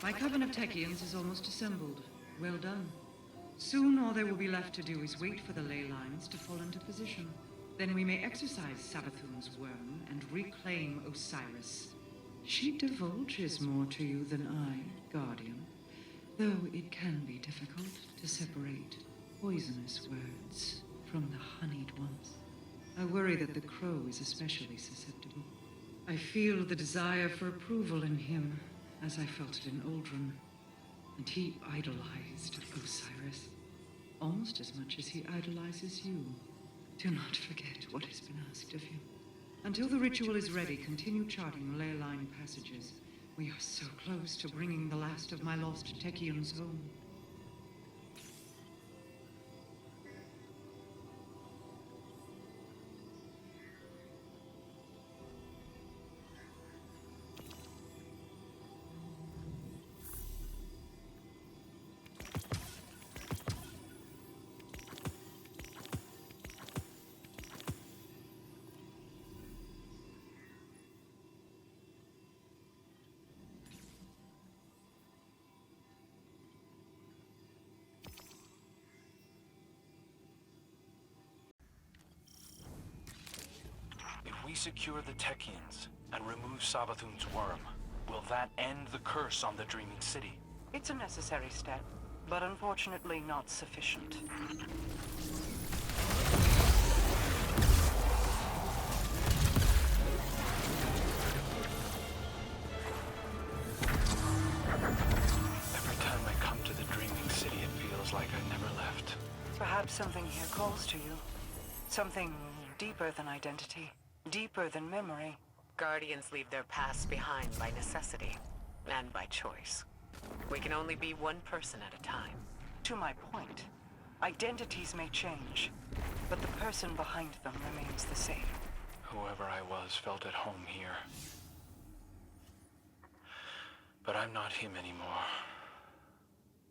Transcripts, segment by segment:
My coven of Techians is almost assembled. Well done. Soon all there will be left to do is wait for the ley lines to fall into position. Then we may exorcise Savathun's worm and reclaim Osiris. She divulges more to you than I, Guardian, though it can be difficult to separate poisonous words from the honeyed ones. I worry that the crow is especially susceptible. I feel the desire for approval in him, as I felt it in Uldren, and he idolized Osiris, almost as much as he idolizes you. Do not forget what has been asked of you. Until the ritual is ready, continue charting ley line passages. We are so close to bringing the last of my lost Techians home. We secure the Techians and remove Savathun's worm. Will that end the curse on the Dreaming City? It's a necessary step, but unfortunately not sufficient. Every time I come to the Dreaming City, it feels like I never left. Perhaps something here calls to you. Something deeper than identity. Deeper than memory. Guardians leave their past behind by necessity, and by choice. We can only be one person at a time. To my point, identities may change, but the person behind them remains the same. Whoever I was felt at home here. But I'm not him anymore.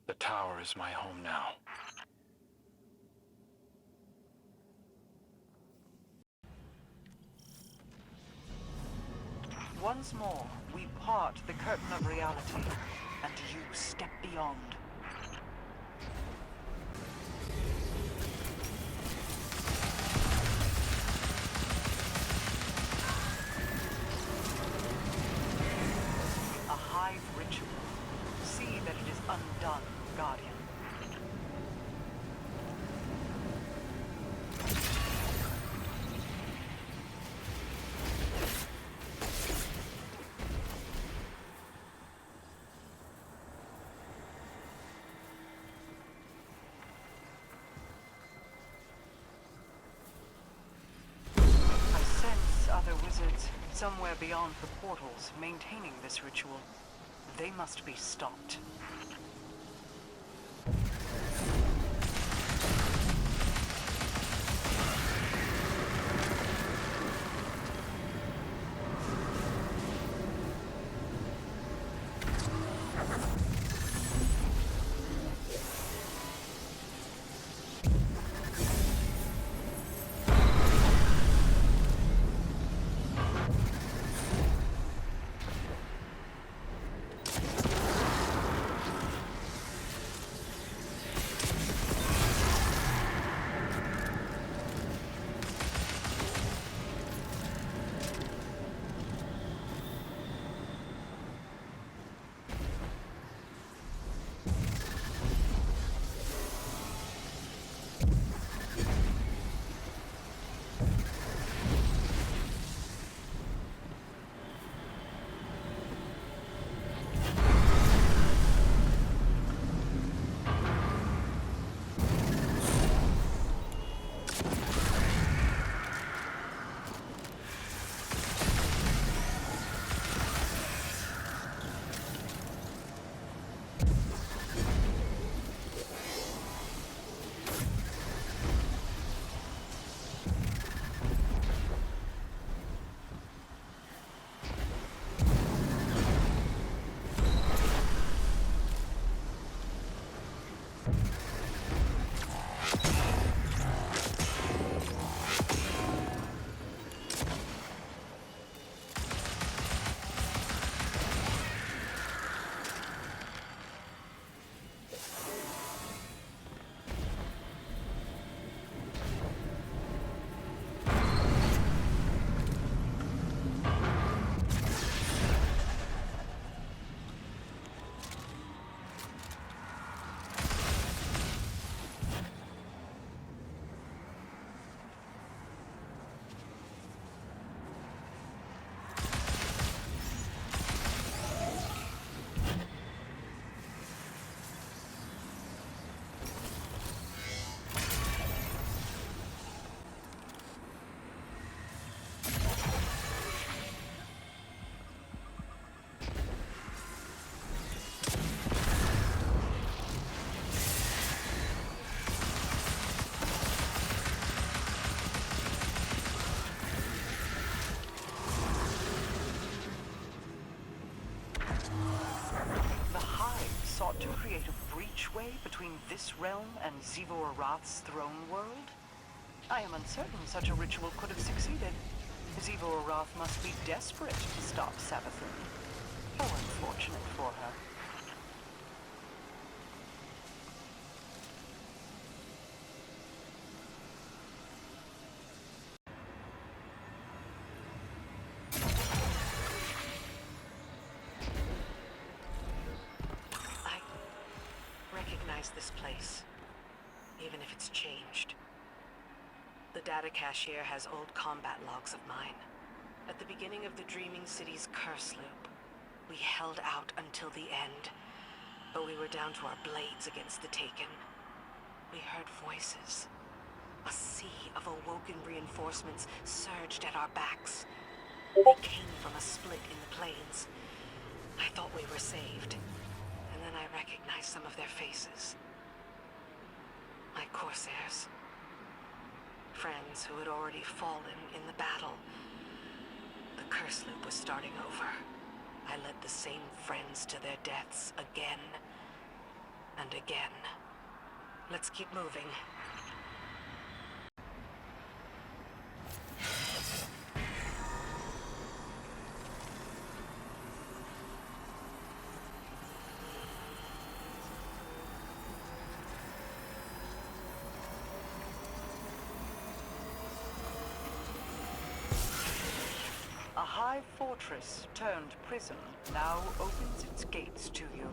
The tower is my home now. Once more, we part the curtain of reality, and you step beyond. A Hive Ritual. See that it is undone, Guardian. Wizards, somewhere beyond the portals, maintaining this ritual. They must be stopped. sought to create a breachway between this realm and Zivor Arath's throne world? I am uncertain such a ritual could have succeeded. Zivor Arath must be desperate to stop Savathun. How unfortunate for her. This place, even if it's changed. The data cache here has old combat logs of mine. At the beginning of the Dreaming City's curse loop, we held out until the end, but we were down to our blades against the Taken. We heard voices. A sea of awoken reinforcements surged at our backs. They came from a split in the plains. I thought we were saved. And then I recognized some of their faces. My Corsairs. Friends who had already fallen in the battle. The curse loop was starting over. I led the same friends to their deaths again and again. Let's keep moving. A Hive fortress turned prison now opens its gates to you.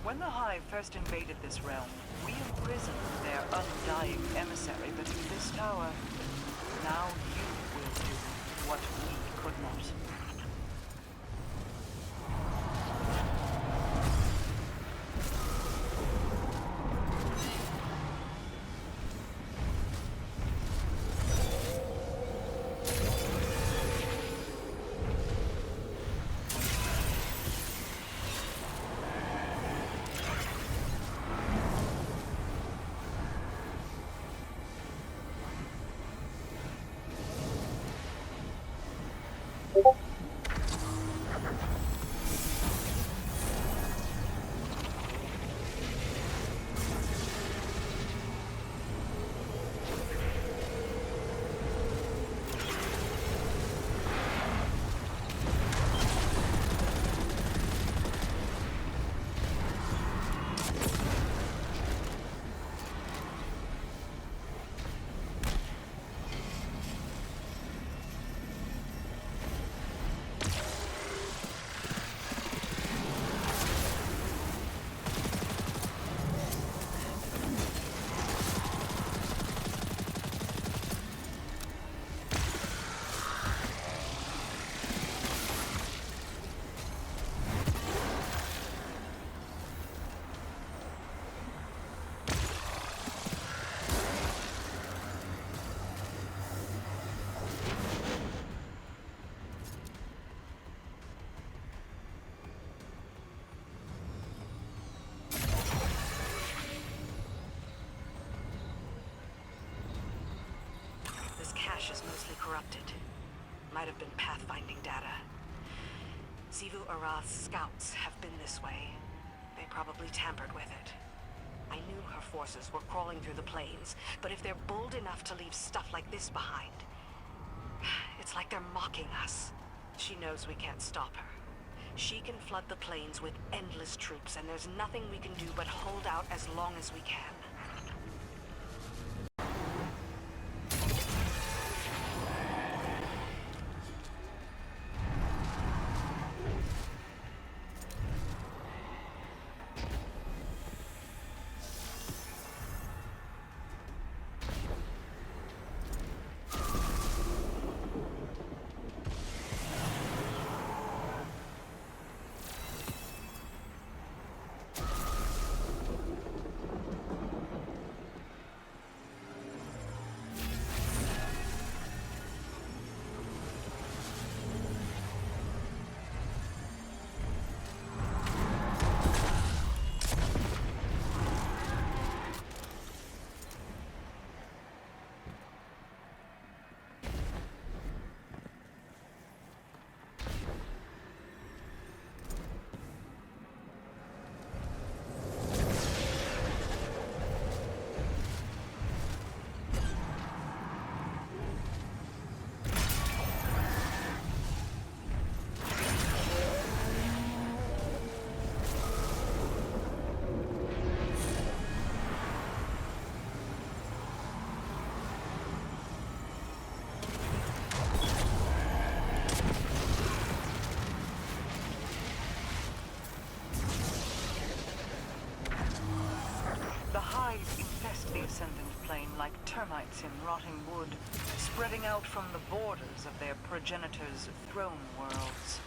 When the Hive first invaded this realm, we imprisoned their undying emissary beneath this tower. Now you will do what we could not. Is mostly corrupted. Might have been pathfinding data. Zivor Arath's scouts have been this way. They probably tampered with it. I knew her forces were crawling through the plains, but if they're bold enough to leave stuff like this behind, it's like they're mocking us. She knows we can't stop her. She can flood the plains with endless troops, and there's nothing we can do but hold out as long as we can. Ascendant Plane like termites in rotting wood, spreading out from the borders of their progenitors' throne worlds.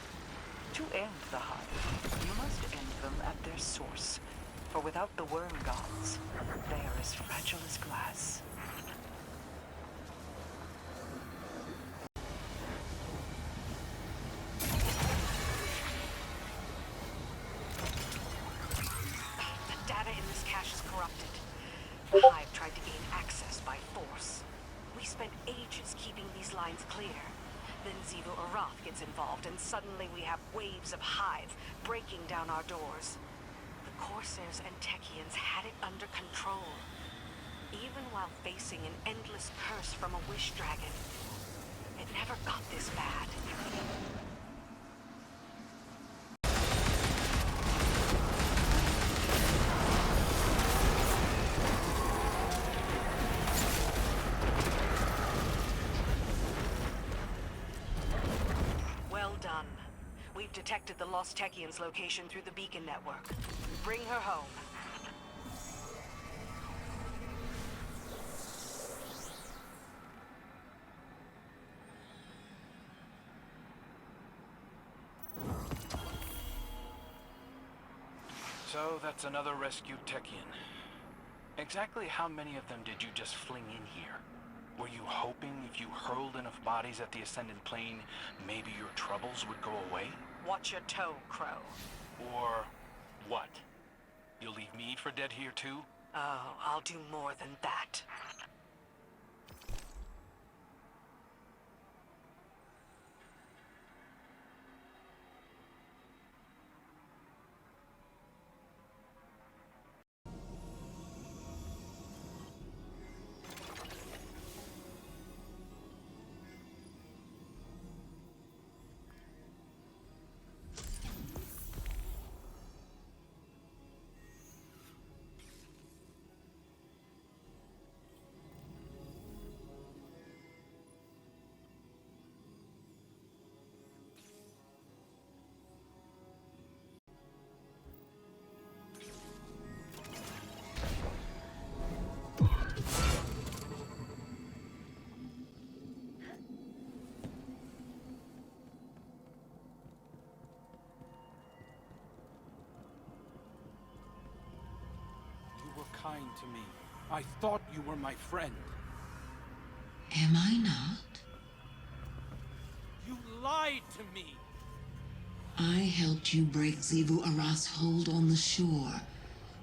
To end the Hive, you must end them at their source, for without the worm gods, they are as fragile as glass. The data in this cache is corrupted. The Hive tried to gain access by force. We spent ages keeping these lines clear. Then Xivu Arath gets involved, and suddenly we have waves of Hive breaking down our doors. The Corsairs and Technians had it under control, even while facing an endless curse from a wish dragon. It never got this bad. We've detected the Lost Technian's location through the beacon network. Bring her home. So that's another rescued Technian. Exactly how many of them did you just fling in here? Were you hoping if you hurled enough bodies at the Ascendant Plane, maybe your troubles would go away? Watch your toe, Crow. Or what? You'll leave me for dead here too? Oh, I'll do more than that. Kind to me. I thought you were my friend. Am I not? You lied to me! I helped you break Xivu Arath's hold on the shore,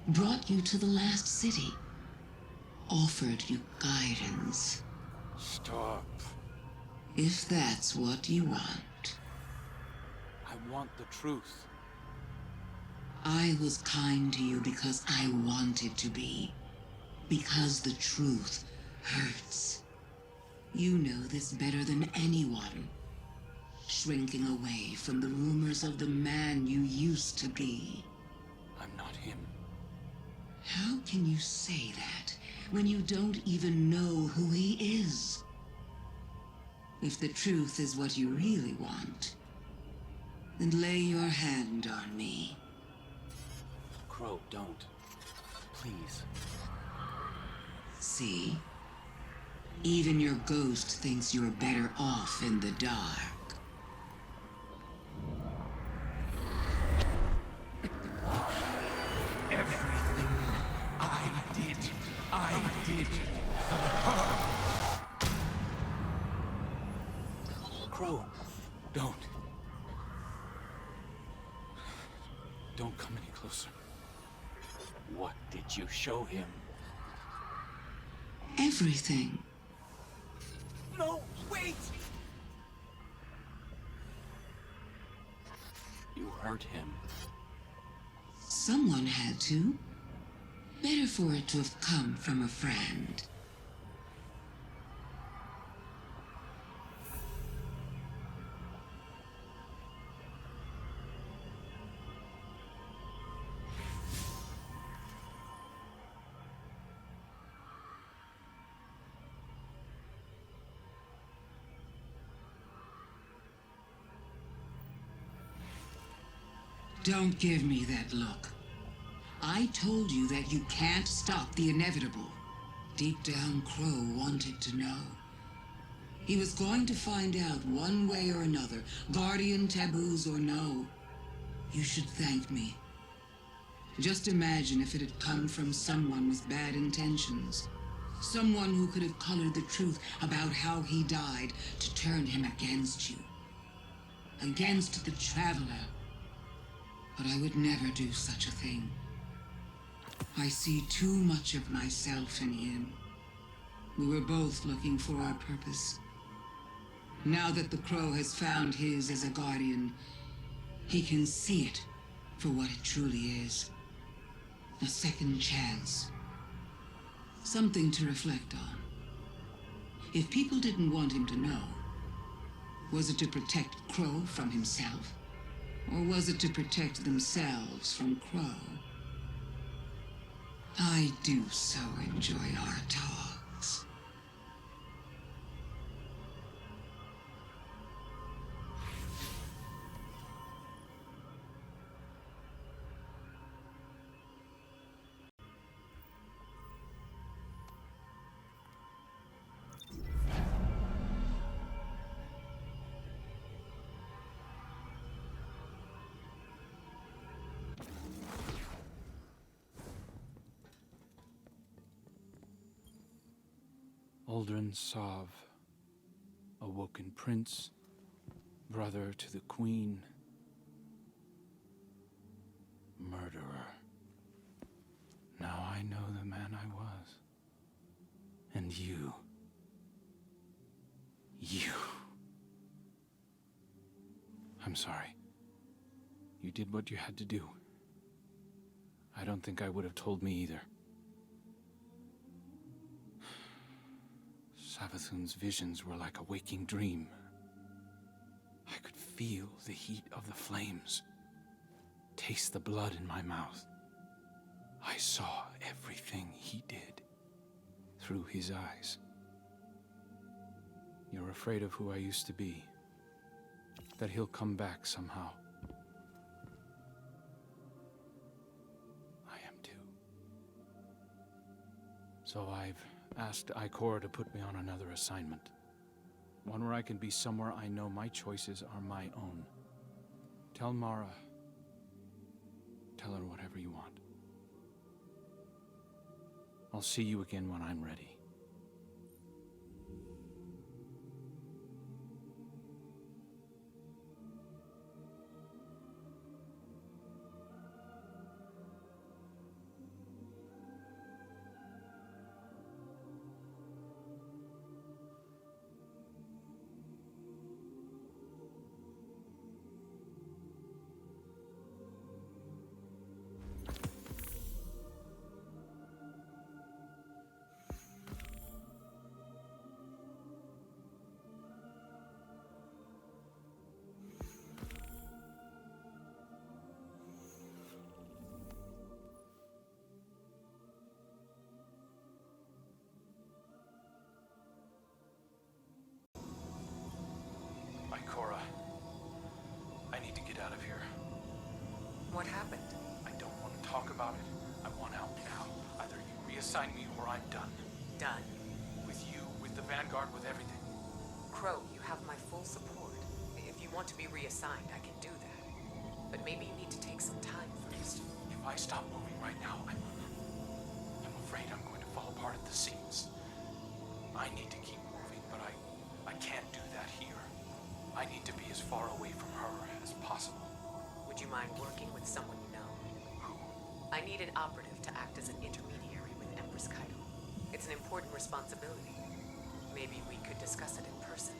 brought you to the last city, offered you guidance. Stop. If that's what you want. I want the truth. I was kind to you because I wanted to be. Because the truth hurts. You know this better than anyone. Shrinking away from the rumors of the man you used to be. I'm not him. How can you say that when you don't even know who he is? If the truth is what you really want, then lay your hand on me. Crow, don't. Please. See? Even your ghost thinks you're better off in the dark. Everything I did. Crow, don't. Don't come any closer. What did you show him? Everything. No, wait! You hurt him. Someone had to. Better for it to have come from a friend. Don't give me that look. I told you that you can't stop the inevitable. Deep down, Crow wanted to know. He was going to find out one way or another, guardian taboos or no. You should thank me. Just imagine if it had come from someone with bad intentions. Someone who could have colored the truth about how he died to turn him against you. Against the Traveler. But I would never do such a thing. I see too much of myself in him. We were both looking for our purpose. Now that the Crow has found his as a guardian, he can see it for what it truly is. A second chance. Something to reflect on. If people didn't want him to know, was it to protect Crow from himself? Or was it to protect themselves from Crow? I do so enjoy our talks. Aldrin Sov, awoken prince, brother to the queen, murderer. Now I know the man I was. And you. I'm sorry. You did what you had to do. I don't think I would have told me either. Savathun's visions were like a waking dream. I could feel the heat of the flames, taste the blood in my mouth. I saw everything he did through his eyes. You're afraid of who I used to be, that he'll come back somehow. I am too. So I've asked Ikora to put me on another assignment. One where I can be somewhere I know my choices are my own. Tell Mara. Tell her whatever you want. I'll see you again when I'm ready. Ikora, I need to get out of here. What happened? I don't want to talk about it. I want out now. Either you reassign me or I'm done. Done. With you, with the Vanguard, with everything. Crow, you have my full support. If you want to be reassigned, I can do that. But maybe you need to take some time first. If I stop moving right now, I'm afraid I'm going to fall apart at the seams. I need to keep moving, but I can't do that here. I need to be as far away from her as possible. Would you mind working with someone you know? Who? I need an operative to act as an intermediary with Empress Kaido. It's an important responsibility. Maybe we could discuss it in person.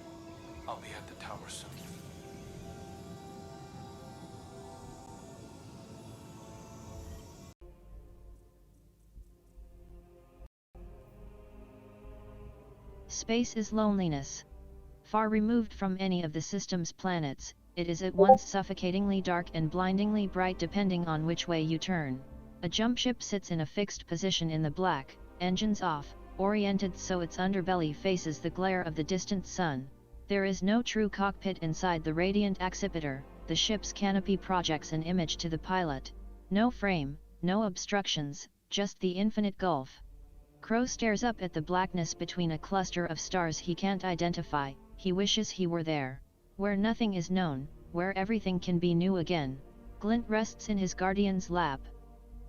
I'll be at the tower soon. Space is loneliness. Far removed from any of the system's planets, it is at once suffocatingly dark and blindingly bright depending on which way you turn. A jump ship sits in a fixed position in the black, engines off, oriented so its underbelly faces the glare of the distant sun. There is no true cockpit inside the radiant accipiter. The ship's canopy projects an image to the pilot. No frame, no obstructions, just the infinite gulf. Crow stares up at the blackness between a cluster of stars he can't identify. He wishes he were there, where nothing is known, where everything can be new again. Glint rests in his guardian's lap.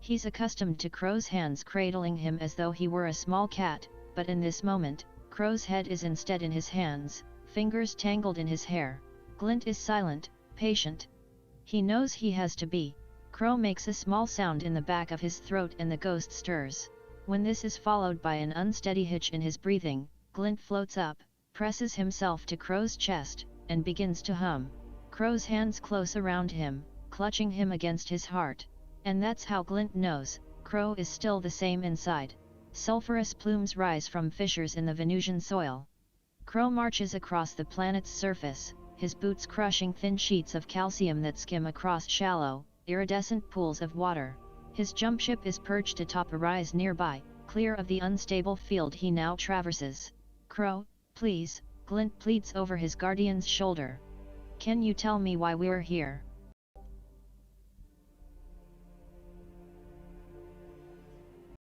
He's accustomed to Crow's hands cradling him as though he were a small cat, but in this moment, Crow's head is instead in his hands, fingers tangled in his hair. Glint is silent, patient. He knows he has to be. Crow makes a small sound in the back of his throat and the ghost stirs. When this is followed by an unsteady hitch in his breathing, Glint floats up, presses himself to Crow's chest, and begins to hum. Crow's hands close around him, clutching him against his heart. And that's how Glint knows, Crow is still the same inside. Sulphurous plumes rise from fissures in the Venusian soil. Crow marches across the planet's surface, his boots crushing thin sheets of calcium that skim across shallow, iridescent pools of water. His jump ship is perched atop a rise nearby, clear of the unstable field he now traverses. Crow, please, Glint pleads over his guardian's shoulder. Can you tell me why we're here?